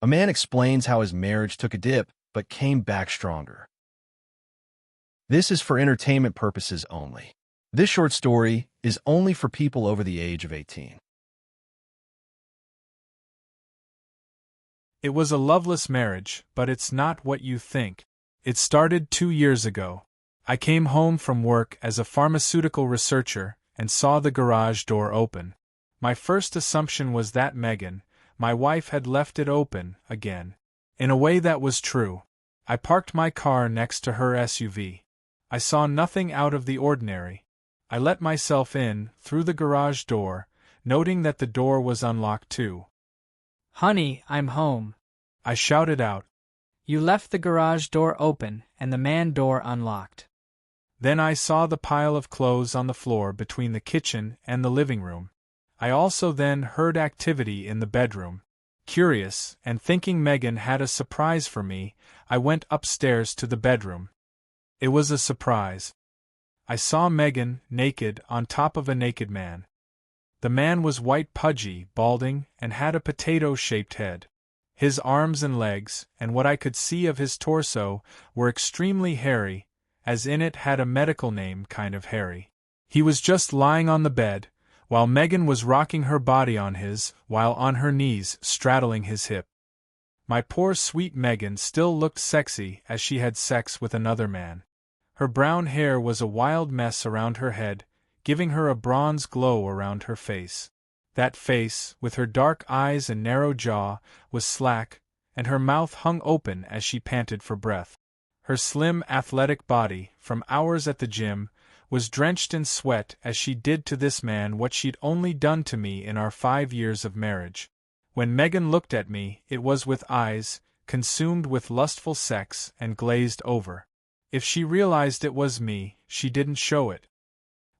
A man explains how his marriage took a dip, but came back stronger. This is for entertainment purposes only. This short story is only for people over the age of 18. It was a loveless marriage, but it's not what you think. It started 2 years ago. I came home from work as a pharmaceutical researcher and saw the garage door open. My first assumption was that Megan, my wife, had left it open again. In a way that was true. I parked my car next to her SUV. I saw nothing out of the ordinary. I let myself in through the garage door, noting that the door was unlocked too. "Honey, I'm home," I shouted out. "You left the garage door open and the man door unlocked." Then I saw the pile of clothes on the floor between the kitchen and the living room. I also then heard activity in the bedroom. Curious, and thinking Megan had a surprise for me, I went upstairs to the bedroom. It was a surprise. I saw Megan, naked, on top of a naked man. The man was white, pudgy, balding, and had a potato-shaped head. His arms and legs, and what I could see of his torso, were extremely hairy, as in it had a medical name kind of hairy. He was just lying on the bed, while Megan was rocking her body on his, while on her knees, straddling his hip. My poor sweet Megan still looked sexy as she had sex with another man. Her brown hair was a wild mess around her head, giving her a bronze glow around her face. That face, with her dark eyes and narrow jaw, was slack, and her mouth hung open as she panted for breath. Her slim, athletic body, from hours at the gym, was drenched in sweat as she did to this man what she'd only done to me in our 5 years of marriage. When Megan looked at me, it was with eyes, consumed with lustful sex, and glazed over. If she realized it was me, she didn't show it.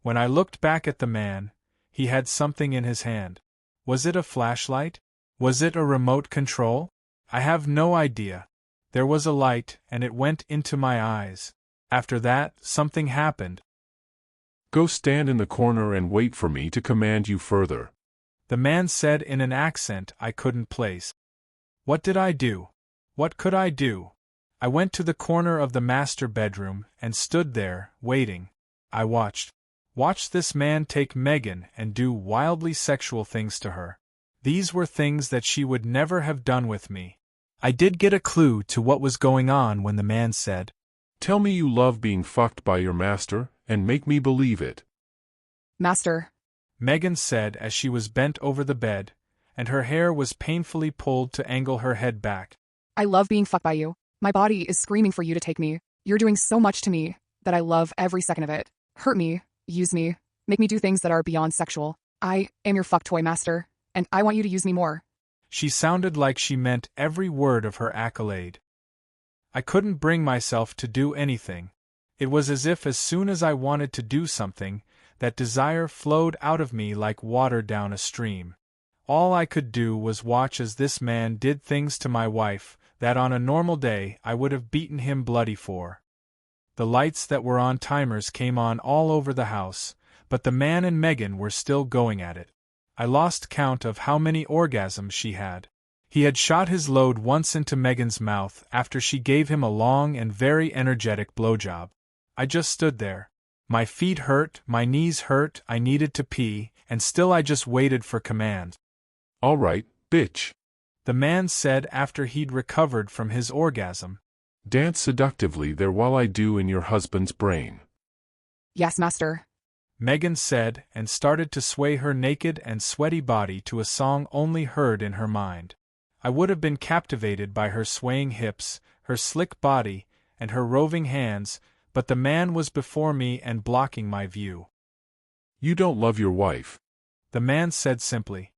When I looked back at the man, he had something in his hand. Was it a flashlight? Was it a remote control? I have no idea. There was a light, and it went into my eyes. After that, something happened. "Go stand in the corner and wait for me to command you further," the man said in an accent I couldn't place. What did I do? What could I do? I went to the corner of the master bedroom and stood there, waiting. I watched this man take Megan and do wildly sexual things to her. These were things that she would never have done with me. I did get a clue to what was going on when the man said, "Tell me you love being fucked by your master, and make me believe it." "Master," Megan said as she was bent over the bed, and her hair was painfully pulled to angle her head back. "I love being fucked by you. My body is screaming for you to take me. You're doing so much to me that I love every second of it. Hurt me, use me, make me do things that are beyond sexual. I am your fuck toy, master, and I want you to use me more." She sounded like she meant every word of her accolade. I couldn't bring myself to do anything. It was as if as soon as I wanted to do something, that desire flowed out of me like water down a stream. All I could do was watch as this man did things to my wife that on a normal day I would have beaten him bloody for. The lights that were on timers came on all over the house, but the man and Megan were still going at it. I lost count of how many orgasms she had. He had shot his load once into Megan's mouth after she gave him a long and very energetic blowjob. I just stood there. My feet hurt, my knees hurt, I needed to pee, and still I just waited for command. "All right, bitch," the man said after he'd recovered from his orgasm. "Dance seductively there while I do in your husband's brain." "Yes, master," Megan said, and started to sway her naked and sweaty body to a song only heard in her mind. I would have been captivated by her swaying hips, her slick body, and her roving hands, but the man was before me and blocking my view. "You don't love your wife," the man said simply.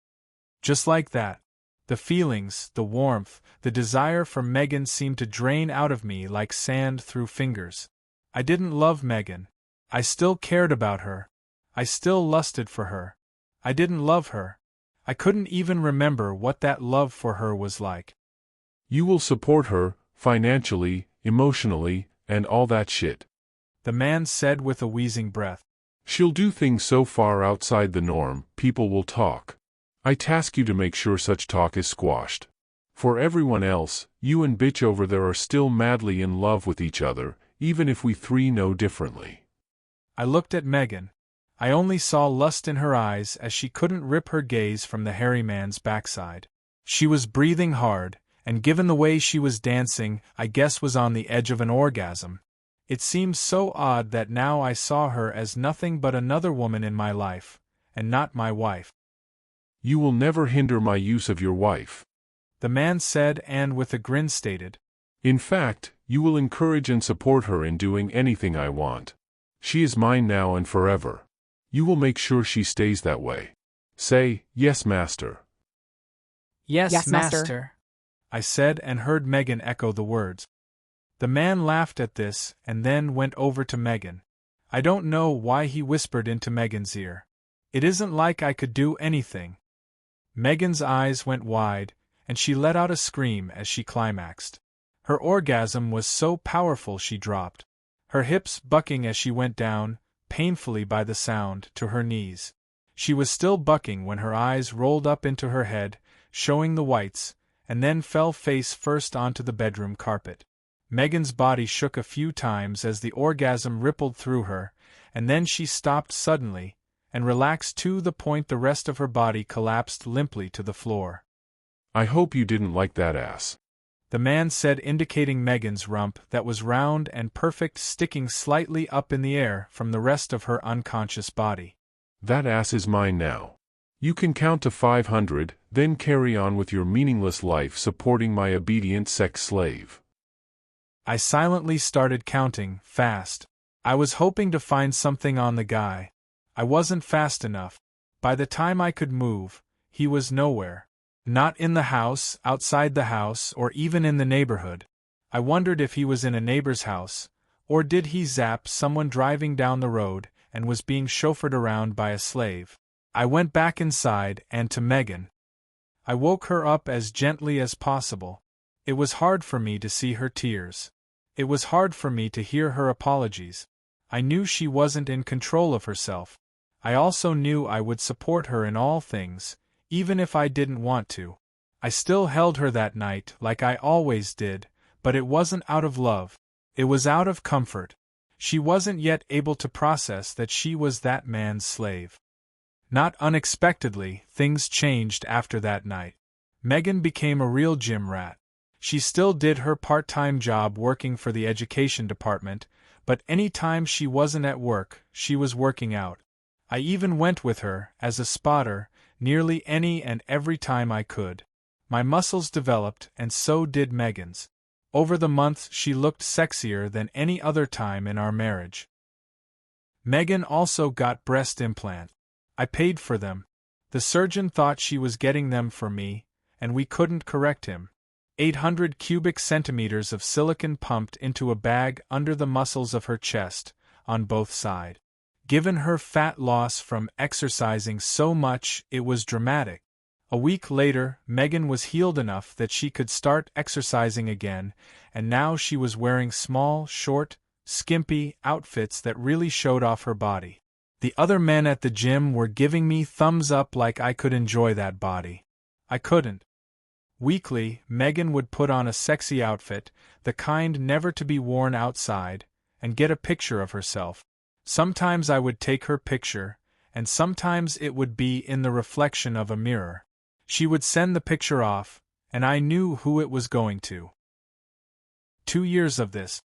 Just like that. The feelings, the warmth, the desire for Megan seemed to drain out of me like sand through fingers. I didn't love Megan. I still cared about her. I still lusted for her. I didn't love her. I couldn't even remember what that love for her was like. "You will support her, financially, emotionally, and all that shit," the man said with a wheezing breath. "She'll do things so far outside the norm, people will talk. I task you to make sure such talk is squashed. For everyone else, you and bitch over there are still madly in love with each other, even if we three know differently. I looked at Megan. I only saw lust in her eyes as she couldn't rip her gaze from the hairy man's backside. She was breathing hard, and given the way she was dancing, I guess was on the edge of an orgasm. It seemed so odd that now I saw her as nothing but another woman in my life, and not my wife. You will never hinder my use of your wife. The man said, and with a grin stated. In fact, you will encourage and support her in doing anything I want. She is mine now and forever. You will make sure she stays that way. Say, yes, master. Yes, Yes, master. master. I said and heard Megan echo the words. The man laughed at this and then went over to Megan. I don't know why he whispered into Megan's ear. It isn't like I could do anything. Megan's eyes went wide, and she let out a scream as she climaxed. Her orgasm was so powerful she dropped, her hips bucking as she went down, painfully by the sound, to her knees. She was still bucking when her eyes rolled up into her head, showing the whites, and then fell face first onto the bedroom carpet. Megan's body shook a few times as the orgasm rippled through her, and then she stopped suddenly, and relaxed to the point the rest of her body collapsed limply to the floor. I hope you didn't like that ass. The man said, indicating Megan's rump that was round and perfect, sticking slightly up in the air from the rest of her unconscious body. That ass is mine now. You can count to 500, then carry on with your meaningless life supporting my obedient sex slave. I silently started counting, fast. I was hoping to find something on the guy. I wasn't fast enough. By the time I could move, he was nowhere. Not in the house, outside the house, or even in the neighborhood. I wondered if he was in a neighbor's house, or did he zap someone driving down the road and was being chauffeured around by a slave. I went back inside and to Megan. I woke her up as gently as possible. It was hard for me to see her tears. It was hard for me to hear her apologies. I knew she wasn't in control of herself. I also knew I would support her in all things, even if I didn't want to. I still held her that night like I always did, but it wasn't out of love. It was out of comfort. She wasn't yet able to process that she was that man's slave. Not unexpectedly, things changed after that night. Megan became a real gym rat. She still did her part-time job working for the education department, but any time she wasn't at work, she was working out. I even went with her, as a spotter, nearly any and every time I could. My muscles developed, and so did Megan's. Over the months she looked sexier than any other time in our marriage. Megan also got breast implants. I paid for them. The surgeon thought she was getting them for me, and we couldn't correct him. 800 cubic centimeters of silicone pumped into a bag under the muscles of her chest, on both sides. Given her fat loss from exercising so much, it was dramatic. A week later, Megan was healed enough that she could start exercising again, and now she was wearing small, short, skimpy outfits that really showed off her body. The other men at the gym were giving me thumbs up like I could enjoy that body. I couldn't. Weekly, Megan would put on a sexy outfit, the kind never to be worn outside, and get a picture of herself. Sometimes I would take her picture, and sometimes it would be in the reflection of a mirror. She would send the picture off, and I knew who it was going to. 2 years of this.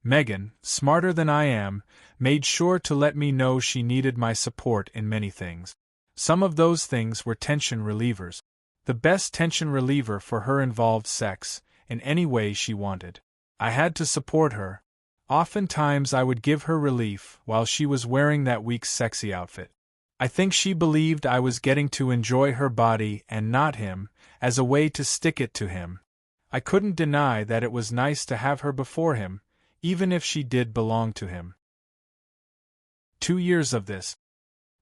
Megan, smarter than I am, made sure to let me know she needed my support in many things. Some of those things were tension relievers. The best tension reliever for her involved sex, in any way she wanted. I had to support her. Oftentimes I would give her relief while she was wearing that week's sexy outfit. I think she believed I was getting to enjoy her body and not him, as a way to stick it to him. I couldn't deny that it was nice to have her before him, even if she did belong to him. 2 years of this.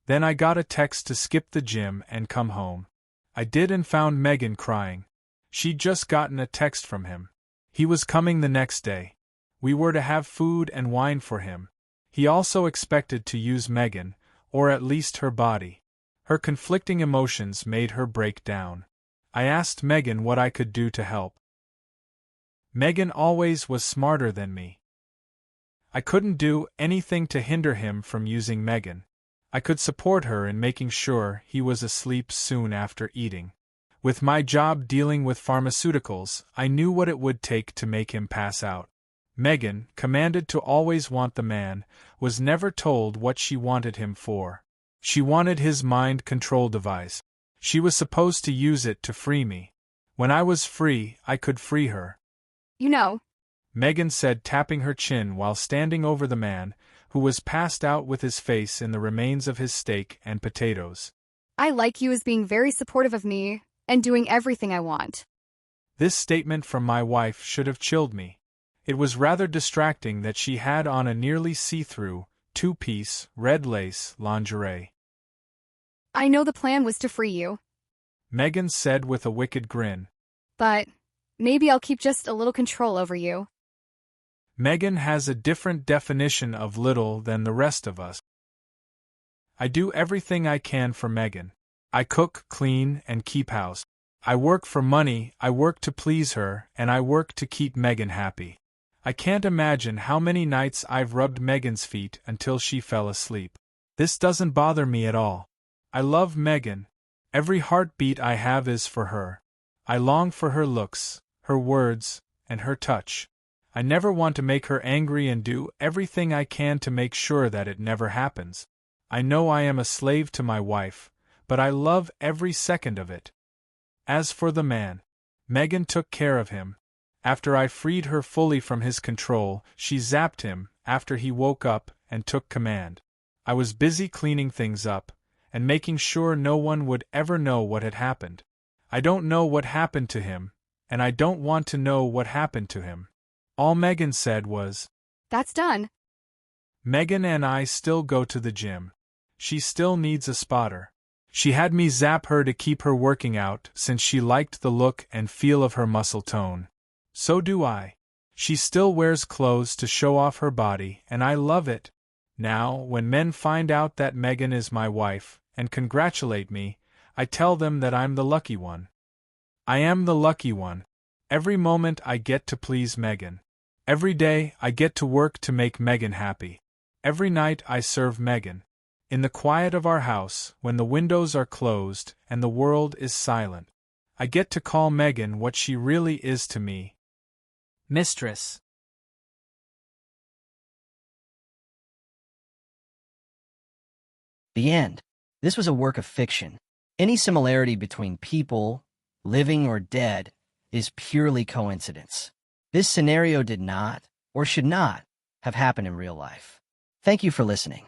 Then I got a text to skip the gym and come home. I did and found Megan crying. She'd just gotten a text from him. He was coming the next day. We were to have food and wine for him. He also expected to use Megan, or at least her body. Her conflicting emotions made her break down. I asked Megan what I could do to help. Megan always was smarter than me. I couldn't do anything to hinder him from using Megan. I could support her in making sure he was asleep soon after eating. With my job dealing with pharmaceuticals, I knew what it would take to make him pass out. Megan, commanded to always want the man, was never told what she wanted him for. She wanted his mind control device. She was supposed to use it to free me. When I was free, I could free her. You know, Megan said, tapping her chin while standing over the man, who was passed out with his face in the remains of his steak and potatoes. I like you as being very supportive of me and doing everything I want. This statement from my wife should have chilled me. It was rather distracting that she had on a nearly see-through, two-piece, red lace lingerie. I know the plan was to free you, Megan said with a wicked grin. but maybe I'll keep just a little control over you. Megan has a different definition of little than the rest of us. I do everything I can for Megan. I cook, clean, and keep house. I work for money, I work to please her, and I work to keep Megan happy. I can't imagine how many nights I've rubbed Megan's feet until she fell asleep. This doesn't bother me at all. I love Megan. Every heartbeat I have is for her. I long for her looks, her words, and her touch. I never want to make her angry and do everything I can to make sure that it never happens. I know I am a slave to my wife, but I love every second of it. As for the man, Megan took care of him. After I freed her fully from his control, she zapped him after he woke up and took command. I was busy cleaning things up and making sure no one would ever know what had happened. I don't know what happened to him, and I don't want to know what happened to him. All Megan said was, That's done. Megan and I still go to the gym. She still needs a spotter. She had me zap her to keep her working out since she liked the look and feel of her muscle tone. So do I. She still wears clothes to show off her body, and I love it. Now, when men find out that Megan is my wife and congratulate me, I tell them that I'm the lucky one. I am the lucky one. Every moment I get to please Megan. Every day I get to work to make Megan happy. Every night I serve Megan. In the quiet of our house, when the windows are closed and the world is silent, I get to call Megan what she really is to me. Mistress. The end. This was a work of fiction. Any similarity between people, living or dead, is purely coincidence. This scenario did not, or should not, have happened in real life. Thank you for listening.